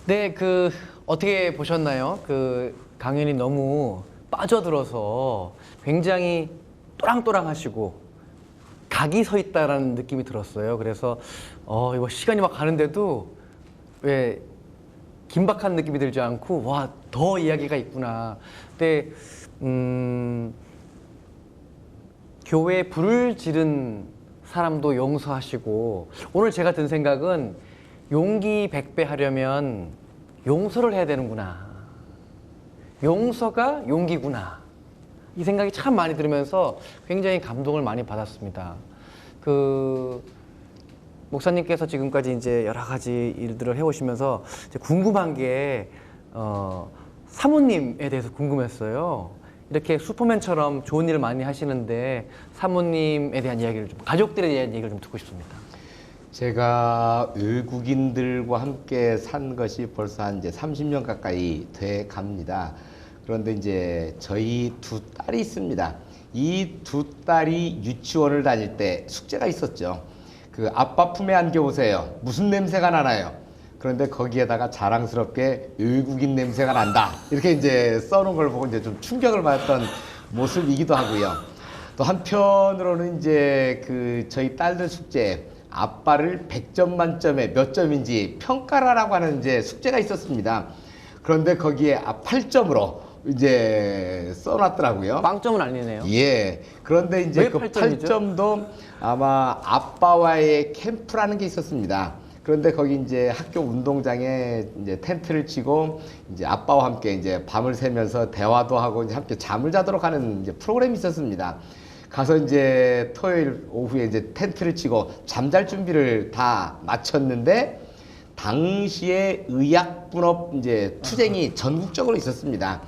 네, 어떻게 보셨나요? 강연이 너무 빠져들어서 굉장히 또랑또랑하시고 각이 서 있다라는 느낌이 들었어요. 그래서 이거 시간이 막 가는데도 왜 긴박한 느낌이 들지 않고 와, 더 이야기가 있구나. 근데 교회에 불을 지른 사람도 용서하시고, 오늘 제가 든 생각은 용기 100배 하려면 용서를 해야 되는구나. 용서가 용기구나. 이 생각이 참 많이 들으면서 굉장히 감동을 많이 받았습니다. 목사님께서 지금까지 이제 여러 가지 일들을 해오시면서 이제 궁금한 게, 사모님에 대해서 궁금했어요. 이렇게 슈퍼맨처럼 좋은 일을 많이 하시는데 사모님에 대한 이야기를 좀, 가족들에 대한 얘기를 좀 듣고 싶습니다. 제가 외국인들과 함께 산 것이 벌써 한 이제 30년 가까이 돼 갑니다. 그런데 이제 저희 두 딸이 있습니다. 이 두 딸이 유치원을 다닐 때 숙제가 있었죠. 아빠 품에 안겨오세요. 무슨 냄새가 나나요? 그런데 거기에다가 자랑스럽게 외국인 냄새가 난다. 이렇게 이제 써놓은 걸 보고 이제 좀 충격을 받았던 모습이기도 하고요. 또 한편으로는 이제 저희 딸들 숙제에 아빠를 100점 만점에 몇 점인지 평가를 하라고 하는 이제 숙제가 있었습니다. 그런데 거기에 8점으로 이제 써놨더라고요. 빵점은 아니네요. 예. 그런데 이제 왜 그 8점이죠? 8점도 아마 아빠와의 캠프라는 게 있었습니다. 그런데 거기 이제 학교 운동장에 이제 텐트를 치고 이제 아빠와 함께 이제 밤을 새면서 대화도 하고 이제 함께 잠을 자도록 하는 이제 프로그램이 있었습니다. 가서 이제 토요일 오후에 이제 텐트를 치고 잠잘 준비를 다 마쳤는데 당시에 의약분업 이제 투쟁이 전국적으로 있었습니다.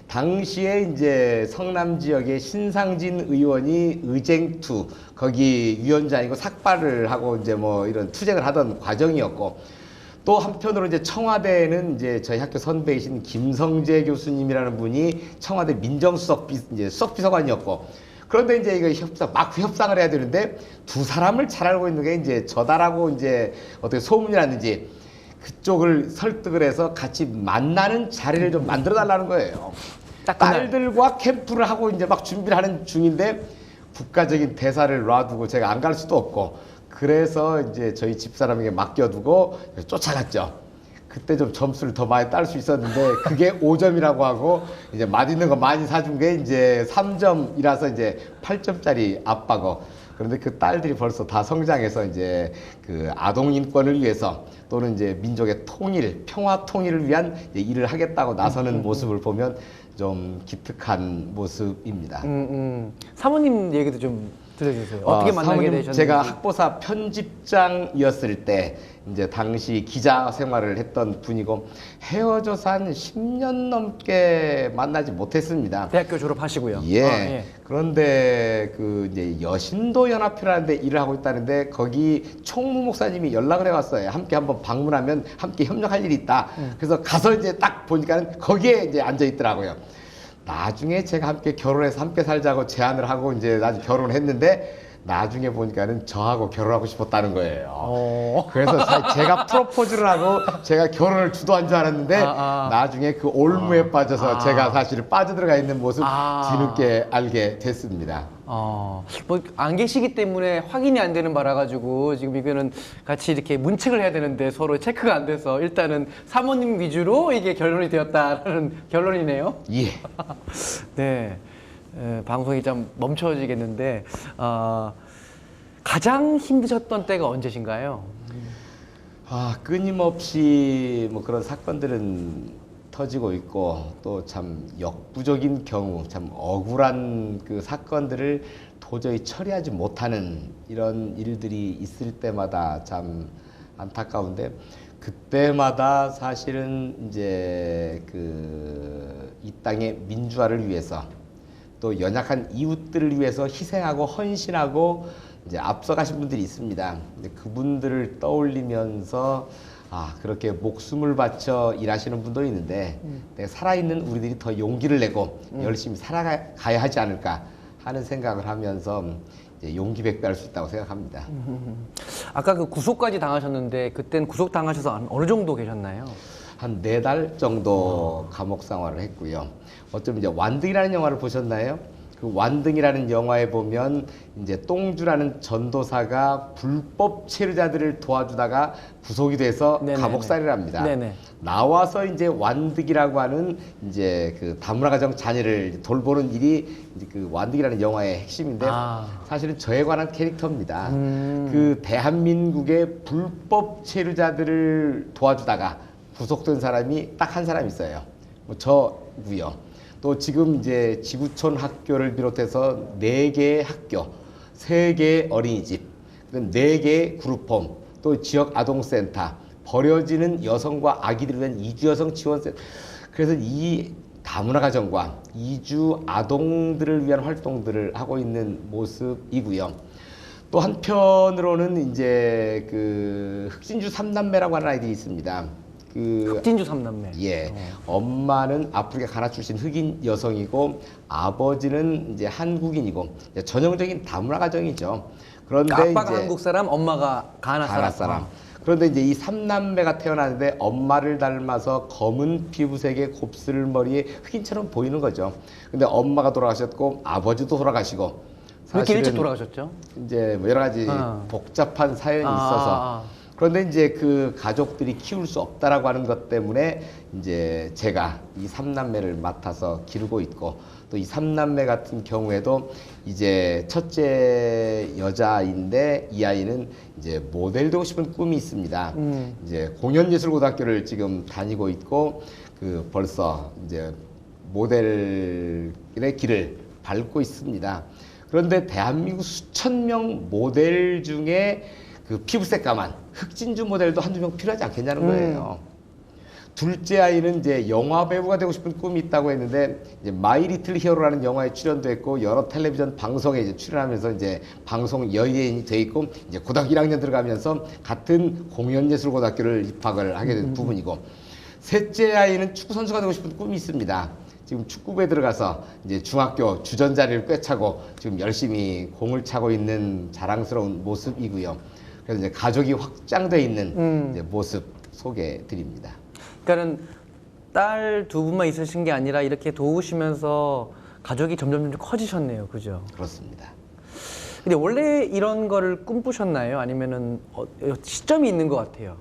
당시에 이제 성남 지역의 신상진 의원이 의쟁투 거기 위원장이고 삭발을 하고 이제 뭐 이런 투쟁을 하던 과정이었고, 또 한편으로 이제 청와대에는 이제 저희 학교 선배이신 김성재 교수님이라는 분이 청와대 민정수석 이제 수석비서관이었고, 그런데 이제 이거 막 협상을 해야 되는데 두 사람을 잘 알고 있는 게 이제 저다라고 이제 어떻게 소문이 났는지 그쪽을 설득을 해서 같이 만나는 자리를 좀 만들어 달라는 거예요. 딸들과 캠프를 하고 이제 막 준비를 하는 중인데 국가적인 대사를 놔두고 제가 안 갈 수도 없고, 그래서 이제 저희 집사람에게 맡겨두고 쫓아갔죠. 그때 좀 점수를 더 많이 딸 수 있었는데 그게 5점이라고 하고 이제 맛있는 거 많이 사준 게 이제 3점이라서 이제 8점짜리 아빠고, 그런데 그 딸들이 벌써 다 성장해서 이제 아동 인권을 위해서 또는 이제 민족의 통일, 평화 통일을 위한 일을 하겠다고 나서는 모습을 보면 좀 기특한 모습입니다. 사모님 얘기도 좀 들려주세요. 어떻게 만나게 되셨는지. 제가 학보사 편집장이었을 때 이제 당시 기자 생활을 했던 분이고 헤어져서 한 10년 넘게 만나지 못했습니다. 대학교 졸업하시고요. 예. 예. 그런데 이제 여신도 연합회라는 데 일을 하고 있다는데 거기 총무 목사님이 연락을 해왔어요. 함께 한번 방문하면 함께 협력할 일이 있다. 그래서 가서 이제 딱 보니까는 거기에 이제 앉아 있더라고요. 나중에 제가 함께 결혼해서 함께 살자고 제안을 하고 이제 나중에 결혼을 했는데 나중에 보니까는 저하고 결혼하고 싶었다는 거예요. 그래서 제가 프로포즈를 하고 제가 결혼을 주도한 줄 알았는데 나중에 그 올무에 빠져서 제가 사실 빠져들어가 있는 모습 뒤늦게 알게 됐습니다. 뭐 안 계시기 때문에 확인이 안 되는 바라 가지고 지금 이거는 같이 이렇게 문책을 해야 되는데 서로 체크가 안 돼서 일단은 사모님 위주로 이게 결론이 되었다라는 결론이네요. 예. 네. 방송이 좀 멈춰지겠는데, 가장 힘드셨던 때가 언제신가요? 끊임없이 뭐 그런 사건들은 터지고 있고 또 참 역부족인 경우, 참 억울한 그 사건들을 도저히 처리하지 못하는 이런 일들이 있을 때마다 참 안타까운데, 그때마다 사실은 이제 이 땅의 민주화를 위해서 또 연약한 이웃들을 위해서 희생하고 헌신하고 이제 앞서가신 분들이 있습니다. 근데 그분들을 떠올리면서 그렇게 목숨을 바쳐 일하시는 분도 있는데 내가 살아있는 우리들이 더 용기를 내고 열심히 살아가야 하지 않을까 하는 생각을 하면서 이제 용기 백배할 수 있다고 생각합니다. 아까 구속까지 당하셨는데 그때는 구속 당하셔서 어느 정도 계셨나요? 한 4달 정도 감옥 생활을 했고요. 어쩌면 이제 완등이라는 영화를 보셨나요? 그 완등이라는 영화에 보면 이제 똥주라는 전도사가 불법 체류자들을 도와주다가 구속이 돼서 네네네. 감옥살이를 합니다. 네네. 나와서 이제 완득이라고 하는 이제 그 다문화 가정 자녀를 돌보는 일이 이제 그 완득이라는 영화의 핵심인데 사실은 저에 관한 캐릭터입니다. 그 대한민국의 불법 체류자들을 도와주다가 구속된 사람이 딱 한 사람 있어요. 뭐 저고요. 또 지금 이제 지구촌 학교를 비롯해서 4개의 학교, 3개의 어린이집, 4개의 그룹홈, 또 지역 아동센터, 버려지는 여성과 아기들을 위한 이주여성 지원센터. 그래서 이 다문화 가정과 이주 아동들을 위한 활동들을 하고 있는 모습이고요. 또 한편으로는 이제 그 흑진주 3남매라고 하는 아이들이 있습니다. 그 흑진주 3남매. 예, 엄마는 아프리카 가나 출신 흑인 여성이고 아버지는 이제 한국인이고 전형적인 다문화 가정이죠. 그런데 그러니까 아빠가 이제 한국 사람, 엄마가 가나 사람. 그런데 이제 이 3남매가 태어나는데 엄마를 닮아서 검은 피부색의 곱슬 머리에 흑인처럼 보이는 거죠. 근데 엄마가 돌아가셨고 아버지도 돌아가시고 왜 이렇게 일찍 사실은 돌아가셨죠? 이제 뭐 여러 가지 복잡한 사연이 있어서 그런데 이제 그 가족들이 키울 수 없다라고 하는 것 때문에 이제 제가 이 3남매를 맡아서 기르고 있고 또 이 3남매 같은 경우에도 이제 첫째 여자인데 이 아이는 이제 모델 되고 싶은 꿈이 있습니다. 이제 공연예술고등학교를 지금 다니고 있고 그 벌써 이제 모델의 길을 밟고 있습니다. 그런데 대한민국 수천 명 모델 중에 그 피부색 까만 흑진주 모델도 한두 명 필요하지 않겠냐는 거예요. 둘째 아이는 이제 영화 배우가 되고 싶은 꿈이 있다고 했는데 이제 마이 리틀 히어로라는 영화에 출연도 했고 여러 텔레비전 방송에 이제 출연하면서 이제 방송 여인이 돼 있고 이제 고등학교 1학년 들어가면서 같은 공연예술고등학교를 입학을 하게 된 부분이고 셋째 아이는 축구 선수가 되고 싶은 꿈이 있습니다. 지금 축구부에 들어가서 이제 중학교 주전 자리를 꿰차고 지금 열심히 공을 차고 있는 자랑스러운 모습이고요. 그래서 이제 가족이 확장돼 있는 이제 모습 소개해 드립니다. 그러니까는 딸 2분만 있으신 게 아니라 이렇게 도우시면서 가족이 점점 커지셨네요. 그죠? 그렇습니다. 근데 원래 이런 거를 꿈꾸셨나요? 아니면은 시점이 있는 것 같아요.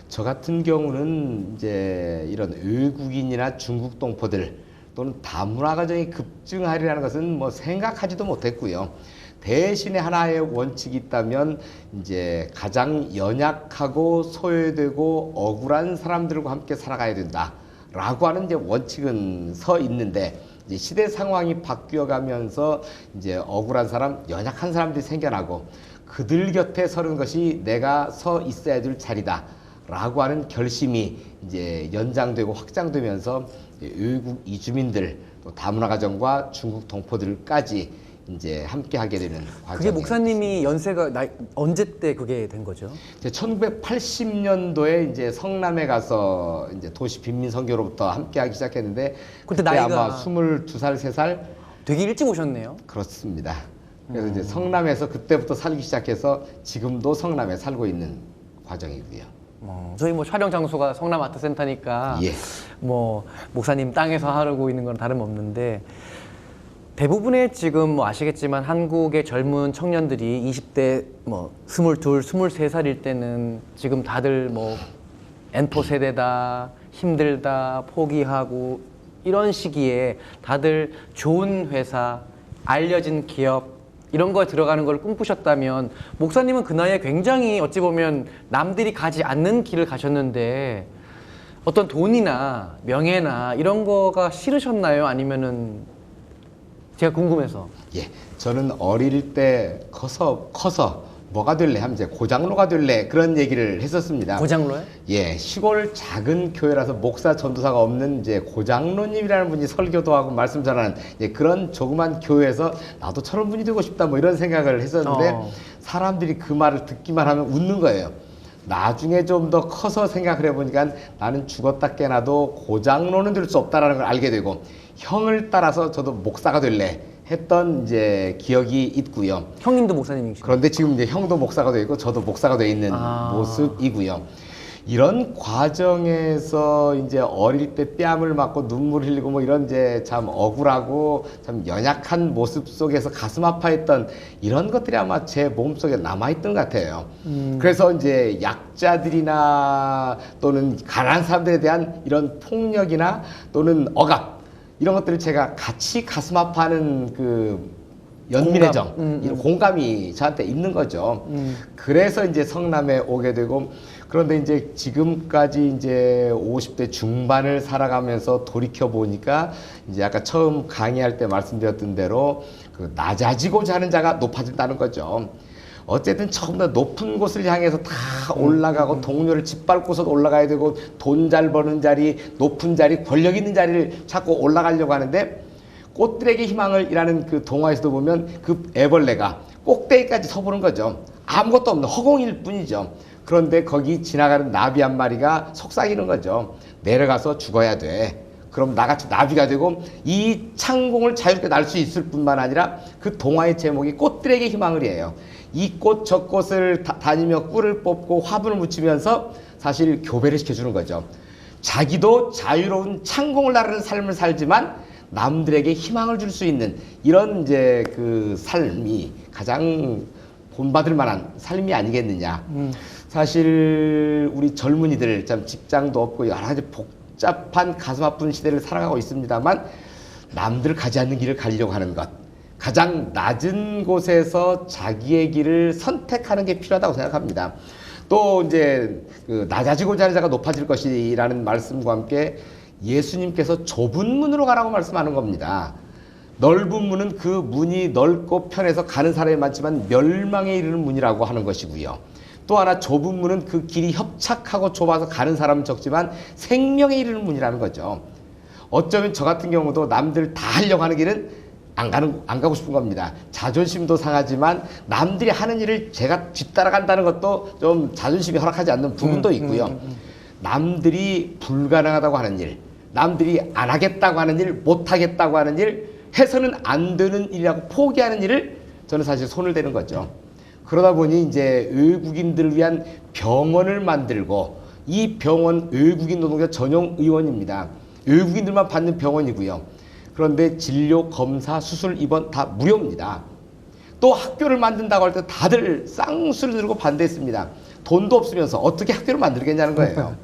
저 같은 경우는 이제 이런 외국인이나 중국 동포들 또는 다문화 가정이 급증하리라는 것은 뭐 생각하지도 못했고요. 대신에 하나의 원칙이 있다면 이제 가장 연약하고 소외되고 억울한 사람들과 함께 살아가야 된다라고 하는 이제 원칙은 서 있는데 이제 시대 상황이 바뀌어가면서 이제 억울한 사람, 연약한 사람들이 생겨나고 그들 곁에 서는 것이 내가 서 있어야 될 자리다라고 하는 결심이 이제 연장되고 확장되면서 외국 이주민들 또 다문화 가정과 중국 동포들까지 이제 함께 하게 되는 과정이에요. 그게 목사님이 연세가 언제 때 그게 된 거죠? 1980년도에 이제 성남에 가서 이제 도시 빈민 선교로부터 함께 하기 시작했는데 그때 그때 나이가 아마 22살, 3살 되게 일찍 오셨네요. 그렇습니다. 그래서 이제 성남에서 그때부터 살기 시작해서 지금도 성남에 살고 있는 과정이고요. 저희 뭐 촬영 장소가 성남 아트센터니까 예. 뭐 목사님 땅에서 하고 있는 건 다름없는데 대부분의 지금 뭐 아시겠지만 한국의 젊은 청년들이 20대 뭐 22, 23살일 때는 지금 다들 뭐 N포 세대다, 힘들다, 포기하고 이런 시기에 다들 좋은 회사, 알려진 기업 이런 거에 들어가는 걸 꿈꾸셨다면 목사님은 그 나이에 굉장히 어찌 보면 남들이 가지 않는 길을 가셨는데 어떤 돈이나 명예나 이런 거가 싫으셨나요? 아니면은 제가 궁금해서. 예, 저는 어릴 때 커서 뭐가 될래 하면 이제 고장로가 될래 그런 얘기를 했었습니다. 고장로요? 예, 시골 작은 교회라서 목사 전도사가 없는 이제 고장로님이라는 분이 설교도 하고 말씀 전하는 그런 조그만 교회에서 나도 저런 분이 되고 싶다 뭐 이런 생각을 했었는데 사람들이 그 말을 듣기만 하면 웃는 거예요. 나중에 좀 더 커서 생각을 해보니까 나는 죽었다 깨나도 고장로는 될 수 없다라는 걸 알게 되고 형을 따라서 저도 목사가 될래 했던 이제 기억이 있고요. 형님도 목사님이시죠? 그런데 지금 이제 형도 목사가 되어 있고 저도 목사가 되어 있는 모습이고요. 이런 과정에서 이제 어릴 때 뺨을 맞고 눈물 흘리고 뭐 이런 이제 참 억울하고 참 연약한 모습 속에서 가슴 아파했던 이런 것들이 아마 제 몸속에 남아있던 것 같아요. 그래서 이제 약자들이나 또는 가난한 사람들에 대한 이런 폭력이나 또는 억압 이런 것들을 제가 같이 가슴 아파하는 그 연민의 정, 이런 공감이 저한테 있는 거죠. 그래서 이제 성남에 오게 되고, 그런데 이제 지금까지 이제 50대 중반을 살아가면서 돌이켜 보니까 이제 아까 처음 강의할 때 말씀드렸던 대로 그 낮아지고자 하는 자가 높아진다는 거죠. 어쨌든 처음부터 높은 곳을 향해서 다 올라가고 동료를 짓밟고서 올라가야 되고 돈 잘 버는 자리, 높은 자리, 권력 있는 자리를 찾고 올라가려고 하는데 꽃들에게 희망을이라는 그 동화에서도 보면 그 애벌레가 꼭대기까지 서보는 거죠. 아무것도 없는 허공일 뿐이죠. 그런데 거기 지나가는 나비 한 마리가 속삭이는 거죠. 내려가서 죽어야 돼. 그럼 나같이 나비가 되고 이 창공을 자유롭게 날 수 있을 뿐만 아니라 그 동화의 제목이 꽃들에게 희망을이에요. 이 꽃 저 꽃을 다니며 꿀을 뽑고 화분을 묻히면서 사실 교배를 시켜주는 거죠. 자기도 자유로운 창공을 나르는 삶을 살지만 남들에게 희망을 줄 수 있는 이런 이제 그 삶이 가장 본받을 만한 삶이 아니겠느냐. 사실 우리 젊은이들 참 직장도 없고 여러 가지 복잡한 가슴 아픈 시대를 살아가고 있습니다만 남들 가지 않는 길을 가려고 하는 것, 가장 낮은 곳에서 자기의 길을 선택하는 게 필요하다고 생각합니다. 또 이제 그 낮아지고자 하는 자가 높아질 것이라는 말씀과 함께 예수님께서 좁은 문으로 가라고 말씀하는 겁니다. 넓은 문은 그 문이 넓고 편해서 가는 사람이 많지만 멸망에 이르는 문이라고 하는 것이고요. 또 하나 좁은 문은 그 길이 협착하고 좁아서 가는 사람은 적지만 생명에 이르는 문이라는 거죠. 어쩌면 저 같은 경우도 남들 다 하려고 하는 길은 안 가고 싶은 겁니다. 자존심도 상하지만 남들이 하는 일을 제가 뒤따라간다는 것도 좀 자존심이 허락하지 않는 부분도 있고요. 남들이 불가능하다고 하는 일, 남들이 안 하겠다고 하는 일, 못 하겠다고 하는 일, 해서는 안 되는 일이라고 포기하는 일을 저는 사실 손을 대는 거죠. 그러다 보니 이제 외국인들을 위한 병원을 만들고 이 병원 외국인 노동자 전용 의원입니다. 외국인들만 받는 병원이고요. 그런데 진료, 검사, 수술, 입원 다 무료입니다. 또 학교를 만든다고 할 때 다들 쌍수를 들고 반대했습니다. 돈도 없으면서 어떻게 학교를 만들겠냐는 거예요.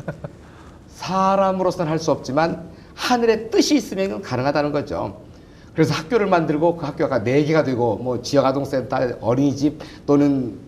사람으로서는 할 수 없지만 하늘의 뜻이 있으면 가능하다는 거죠. 그래서 학교를 만들고 그 학교가 4개가 되고 뭐 지역아동센터, 어린이집 또는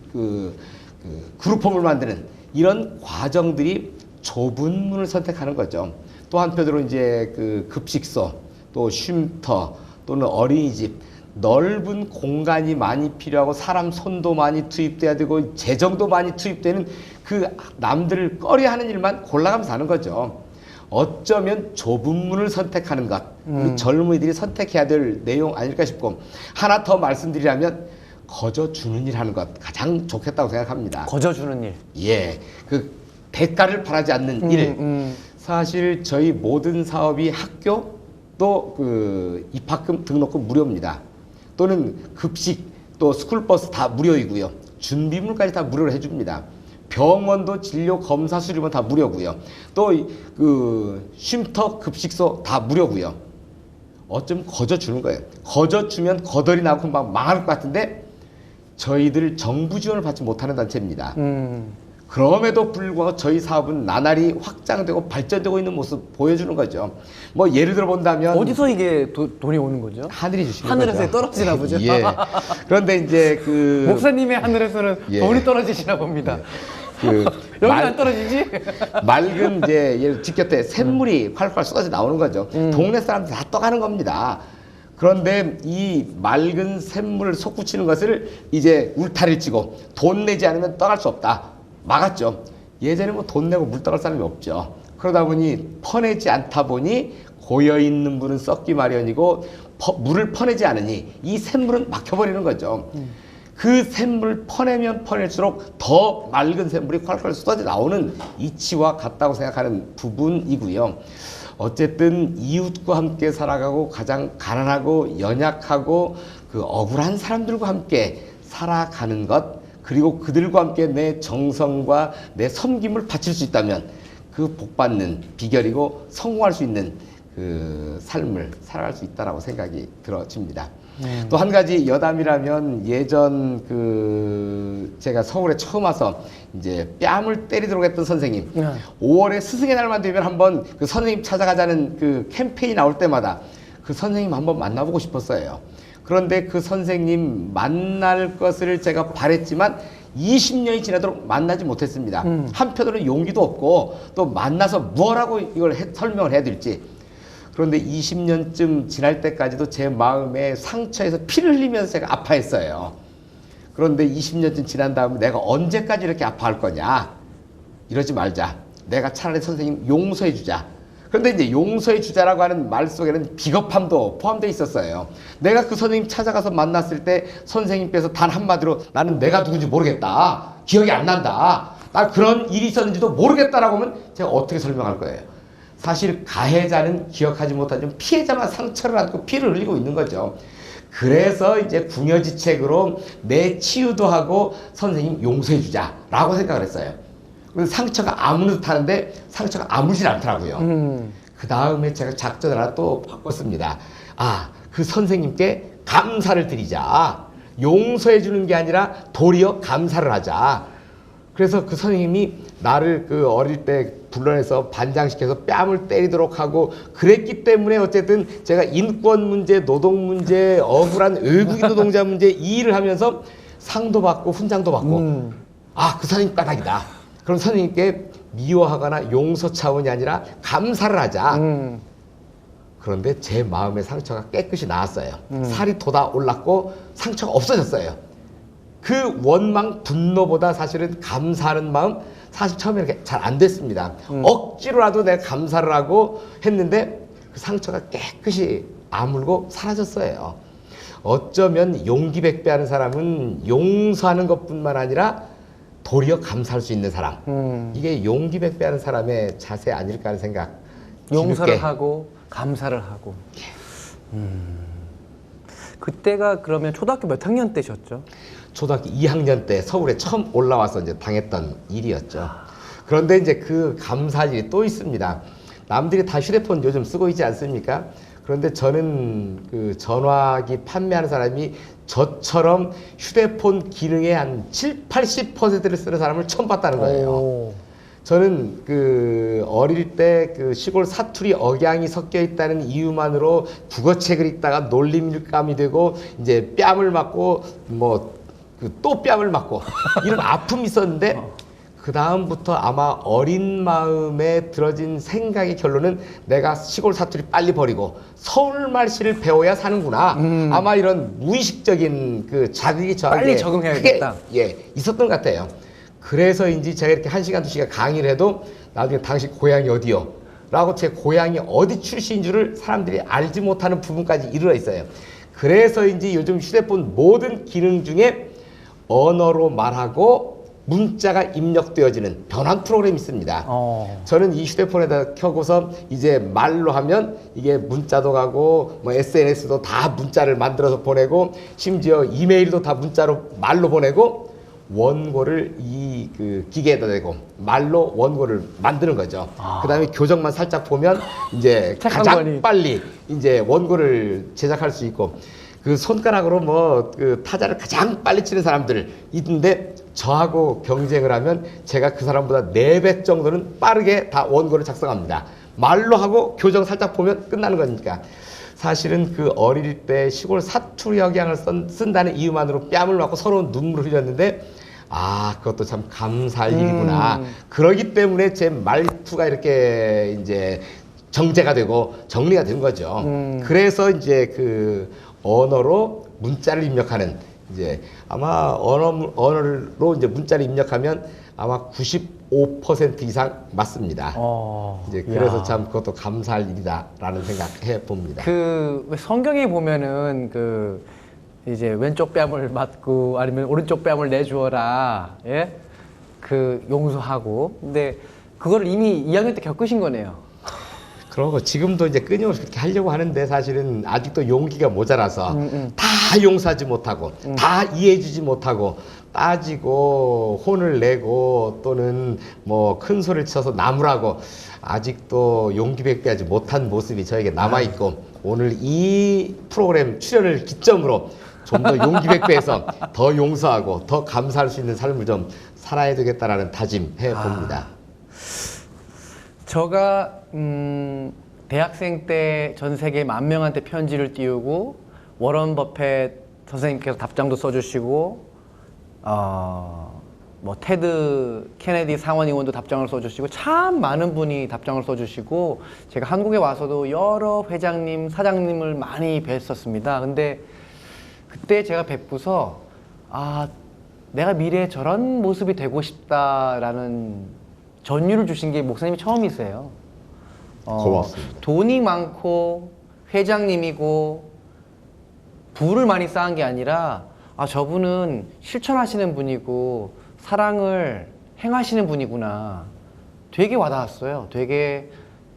그룹홈을 만드는 이런 과정들이 좁은 문을 선택하는 거죠. 또 한편으로 이제 그 급식소, 또 쉼터 또는 어린이집 넓은 공간이 많이 필요하고 사람 손도 많이 투입돼야 되고 재정도 많이 투입되는 그 남들을 꺼려하는 일만 골라가면서 하는 거죠. 어쩌면 좁은 문을 선택하는 것, 우리 젊은이들이 선택해야 될 내용 아닐까 싶고 하나 더 말씀드리자면 거저 주는 일 하는 것 가장 좋겠다고 생각합니다. 거저 주는 일. 예, 그 대가를 바라지 않는 일. 사실 저희 모든 사업이 학교 또 그 입학금 등록금 무료입니다. 또는 급식 또 스쿨버스 다 무료이고요. 준비물까지 다 무료로 해줍니다. 병원도 진료 검사 수리만 다 무료고요. 또 그 쉼터 급식소 다 무료고요. 어쩌면 거저 주는 거예요. 거저 주면 거덜이 나고 막 망할 것 같은데 저희들 정부 지원을 받지 못하는 단체입니다. 그럼에도 불구하고 저희 사업은 나날이 확장되고 발전되고 있는 모습 보여주는 거죠. 뭐 예를 들어 본다면 어디서 이게 돈이 오는 거죠? 하늘이 주시는 하늘에서 거죠. 떨어지나 보죠. 예. 그런데 이제 그 목사님의 하늘에서는 예. 돈이 떨어지시나 봅니다. 그 여기 안 떨어지지? 맑은 이제 직곁에 샘물이 활활 쏟아져 나오는 거죠. 동네 사람들 다 떠가는 겁니다. 그런데 이 맑은 샘물을 솟구치는 것을 이제 울타리를 치고 돈 내지 않으면 떠날 수 없다. 막았죠. 예전에 뭐 돈 내고 물 떠갈 사람이 없죠. 그러다 보니 퍼내지 않다 보니 고여있는 물은 썩기 마련이고 물을 퍼내지 않으니 이 샘물은 막혀버리는 거죠. 그 샘물을 퍼내면 퍼낼수록 더 맑은 샘물이 콸콸 쏟아져 나오는 이치와 같다고 생각하는 부분이고요. 어쨌든 이웃과 함께 살아가고 가장 가난하고 연약하고 그 억울한 사람들과 함께 살아가는 것, 그리고 그들과 함께 내 정성과 내 섬김을 바칠 수 있다면 그 복받는 비결이고 성공할 수 있는 그 삶을 살아갈 수 있다라고 생각이 들어집니다. 또 한 가지 여담이라면 예전 그 제가 서울에 처음 와서 이제 뺨을 때리도록 했던 선생님 5월에 스승의 날만 되면 한번 그 선생님 찾아가자는 그 캠페인이 나올 때마다 그 선생님 한번 만나보고 싶었어요. 그런데 그 선생님 만날 것을 제가 바랬지만 20년이 지나도록 만나지 못했습니다. 한편으로는 용기도 없고 또 만나서 뭐라고 이걸 설명을 해야 될지. 그런데 20년쯤 지날 때까지도 제 마음에 상처에서 피를 흘리면서 제가 아파했어요. 그런데 20년쯤 지난 다음에 내가 언제까지 이렇게 아파할 거냐. 이러지 말자. 내가 차라리 선생님 용서해 주자. 그런데 이제 용서해 주자라고 하는 말 속에는 비겁함도 포함되어 있었어요. 내가 그 선생님 찾아가서 만났을 때 선생님께서 단 한마디로 나는 내가 누군지 모르겠다. 기억이 안 난다. 나 그런 일이 있었는지도 모르겠다라고 하면 제가 어떻게 설명할 거예요. 사실 가해자는 기억하지 못하지만 피해자만 상처를 안고 피를 흘리고 있는 거죠. 그래서 이제 궁여지책으로 내 치유도 하고 선생님 용서해 주자라고 생각을 했어요. 그런데 상처가 아무 듯 하는데 상처가 아물진 않더라고요. 그 다음에 제가 작전을 하나 또 바꿨습니다. 그 선생님께 감사를 드리자. 용서해 주는 게 아니라 도리어 감사를 하자. 그래서 그 선생님이 나를 그 어릴 때 불러내서 반장시켜서 뺨을 때리도록 하고 그랬기 때문에 어쨌든 제가 인권 문제, 노동 문제, 억울한 외국인 노동자 문제 이 일을 하면서 상도 받고 훈장도 받고 그 선생님 까닭이다. 그럼 선생님께 미워하거나 용서 차원이 아니라 감사를 하자. 그런데 제 마음의 상처가 깨끗이 나았어요. 살이 돋아 올랐고 상처가 없어졌어요. 그 원망, 분노보다 사실은 감사하는 마음 사실 처음에 이렇게 잘 안 됐습니다. 억지로라도 내가 감사를 하고 했는데 그 상처가 깨끗이 아물고 사라졌어요. 어쩌면 용기 백배하는 사람은 용서하는 것뿐만 아니라 도리어 감사할 수 있는 사람. 이게 용기 백배하는 사람의 자세 아닐까 하는 생각. 용서를 지극게. 하고 감사를 하고. 그때가 그러면 초등학교 몇 학년 때셨죠? 초등학교 2학년 때 서울에 처음 올라와서 이제 당했던 일이었죠. 그런데 이제 그 감사할 일이 또 있습니다. 남들이 다 휴대폰 요즘 쓰고 있지 않습니까? 그런데 저는 그 전화기 판매하는 사람이 저처럼 휴대폰 기능의 한 7, 80%를 쓰는 사람을 처음 봤다는 거예요. 저는 그 어릴 때 그 시골 사투리 억양이 섞여 있다는 이유만으로 국어책을 읽다가 놀림감이 되고 이제 뺨을 맞고 뭐 그 또 뺨을 맞고 이런 아픔이 있었는데 그 다음부터 아마 어린 마음에 들어진 생각의 결론은 내가 시골 사투리 빨리 버리고 서울말씨를 배워야 사는구나. 아마 이런 무의식적인 그 자극이 저한테 빨리 적응해야겠다. 크게, 있었던 것 같아요. 그래서인지 제가 이렇게 1시간, 2시간 강의를 해도 나중에 당신 고향이 어디요? 라고 제 고향이 어디 출신인 줄을 사람들이 알지 못하는 부분까지 이르러 있어요. 그래서인지 요즘 휴대폰 모든 기능 중에 언어로 말하고 문자가 입력되어지는 변환 프로그램이 있습니다. 저는 이 휴대폰에다 켜고서 이제 말로 하면 이게 문자도 가고 뭐 SNS도 다 문자를 만들어서 보내고 심지어 이메일도 다 문자로 말로 보내고 원고를 이 그 기계에다 대고 말로 원고를 만드는 거죠. 그 다음에 교정만 살짝 보면 이제 가장 빨리 이제 원고를 제작할 수 있고 그 손가락으로 뭐 그 타자를 가장 빨리 치는 사람들 있는데 저하고 경쟁을 하면 제가 그 사람보다 4배 정도는 빠르게 다 원고를 작성합니다. 말로 하고 교정 살짝 보면 끝나는 거니까. 사실은 그 어릴 때 시골 사투리 억양을 쓴다는 이유만으로 뺨을 맞고 서로 눈물을 흘렸는데 그것도 참 감사할 일이구나. 그러기 때문에 제 말투가 이렇게 이제 정제가 되고 정리가 된 거죠. 그래서 이제 그 언어로 문자를 입력하는 이제 아마 언어로 이제 문자를 입력하면 아마 95% 이상 맞습니다. 이제 그래서 참 그것도 감사할 일이다라는 생각해 봅니다. 그 성경에 보면은 그 이제 왼쪽 뺨을 맞고 아니면 오른쪽 뺨을 내주어라, 예? 그 용서하고. 근데 그걸 이미 2학년 때 겪으신 거네요. 그러고 지금도 이제 끊임없이 그렇게 하려고 하는데 사실은 아직도 용기가 모자라서 다 다 용서하지 못하고 다 이해해주지 못하고 따지고 혼을 내고 또는 뭐 큰 소리를 쳐서 나무라고 아직도 용기백배하지 못한 모습이 저에게 남아있고 오늘 이 프로그램 출연을 기점으로 좀 더 용기백배해서 더 용서하고 더 감사할 수 있는 삶을 좀 살아야 되겠다라는 다짐해 봅니다. 제가 대학생 때 전 세계 10,000명한테 편지를 띄우고 워런 버핏 선생님께서 답장도 써주시고 뭐 테드 케네디 상원의원도 답장을 써주시고 참 많은 분이 답장을 써주시고 제가 한국에 와서도 여러 회장님, 사장님을 많이 뵀었습니다. 근데 그때 제가 뵙고서 내가 미래에 저런 모습이 되고 싶다라는 전율을 주신 게 목사님이 처음이세요. 고맙습니다. 돈이 많고 회장님이고 부를 많이 쌓은 게 아니라 저분은 실천하시는 분이고 사랑을 행하시는 분이구나. 되게 와닿았어요. 되게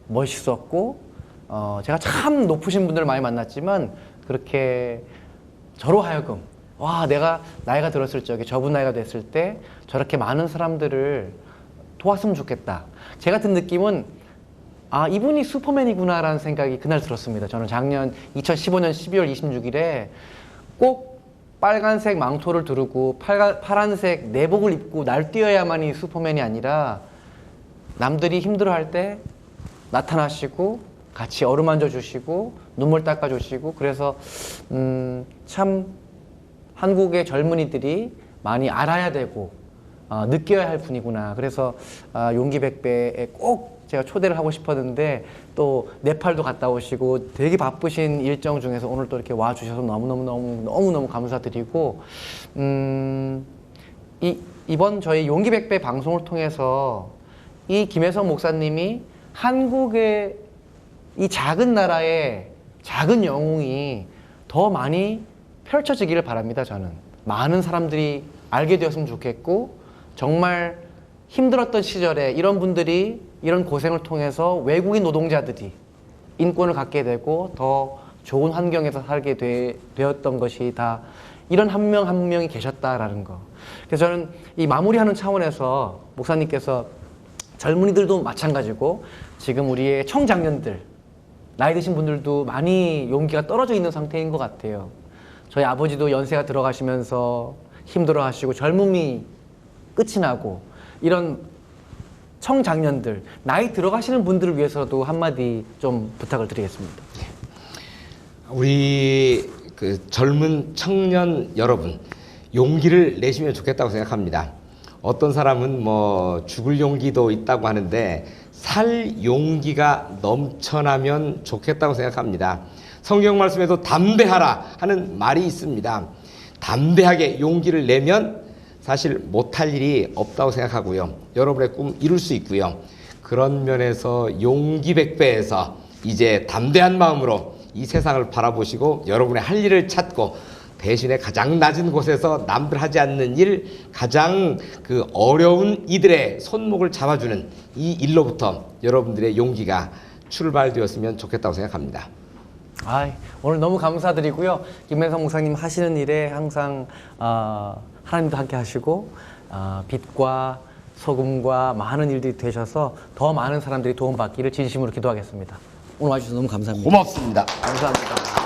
멋있었고 제가 참 높으신 분들을 많이 만났지만 그렇게 저로 하여금 내가 나이가 들었을 적에 저분 나이가 됐을 때 저렇게 많은 사람들을 도왔으면 좋겠다. 제가 든 느낌은 이분이 슈퍼맨이구나 라는 생각이 그날 들었습니다. 저는 작년 2015년 12월 26일에 꼭 빨간색 망토를 두르고 파란색 내복을 입고 날뛰어야만이 슈퍼맨이 아니라 남들이 힘들어할 때 나타나시고 같이 어루만져 주시고 눈물 닦아 주시고 그래서 참 한국의 젊은이들이 많이 알아야 되고 느껴야 할 분이구나. 그래서 용기백배에 꼭 제가 초대를 하고 싶었는데 또 네팔도 갔다 오시고 되게 바쁘신 일정 중에서 오늘 또 이렇게 와주셔서 너무너무 감사드리고 이번 저희 용기백배 방송을 통해서 이 김혜성 목사님이 한국의 이 작은 나라의 작은 영웅이 더 많이 펼쳐지기를 바랍니다. 저는 많은 사람들이 알게 되었으면 좋겠고 정말 힘들었던 시절에 이런 분들이 이런 고생을 통해서 외국인 노동자들이 인권을 갖게 되고 더 좋은 환경에서 살게 되었던 것이 다 이런 한 명 한 명이 계셨다라는 거. 그래서 저는 이 마무리하는 차원에서 목사님께서 젊은이들도 마찬가지고 지금 우리의 청장년들 나이 드신 분들도 많이 용기가 떨어져 있는 상태인 것 같아요. 저희 아버지도 연세가 들어가시면서 힘들어하시고 젊음이 끝이 나고 이런 청장년들 나이 들어가시는 분들을 위해서도 한마디 좀 부탁을 드리겠습니다. 우리 그 젊은 청년 여러분 용기를 내시면 좋겠다고 생각합니다. 어떤 사람은 뭐 죽을 용기도 있다고 하는데 살 용기가 넘쳐나면 좋겠다고 생각합니다. 성경 말씀에도 담대하라 하는 말이 있습니다. 담대하게 용기를 내면 사실 못할 일이 없다고 생각하고요. 여러분의 꿈 이룰 수 있고요. 그런 면에서 용기백배해서 이제 담대한 마음으로 이 세상을 바라보시고 여러분의 할 일을 찾고 대신에 가장 낮은 곳에서 남들 하지 않는 일, 가장 그 어려운 이들의 손목을 잡아주는 이 일로부터 여러분들의 용기가 출발되었으면 좋겠다고 생각합니다. 오늘 너무 감사드리고요. 김혜성 목사님 하시는 일에 항상 하나님도 함께 하시고 빛과 소금과 많은 일들이 되셔서 더 많은 사람들이 도움받기를 진심으로 기도하겠습니다. 오늘 와주셔서 너무 감사합니다. 고맙습니다. 감사합니다.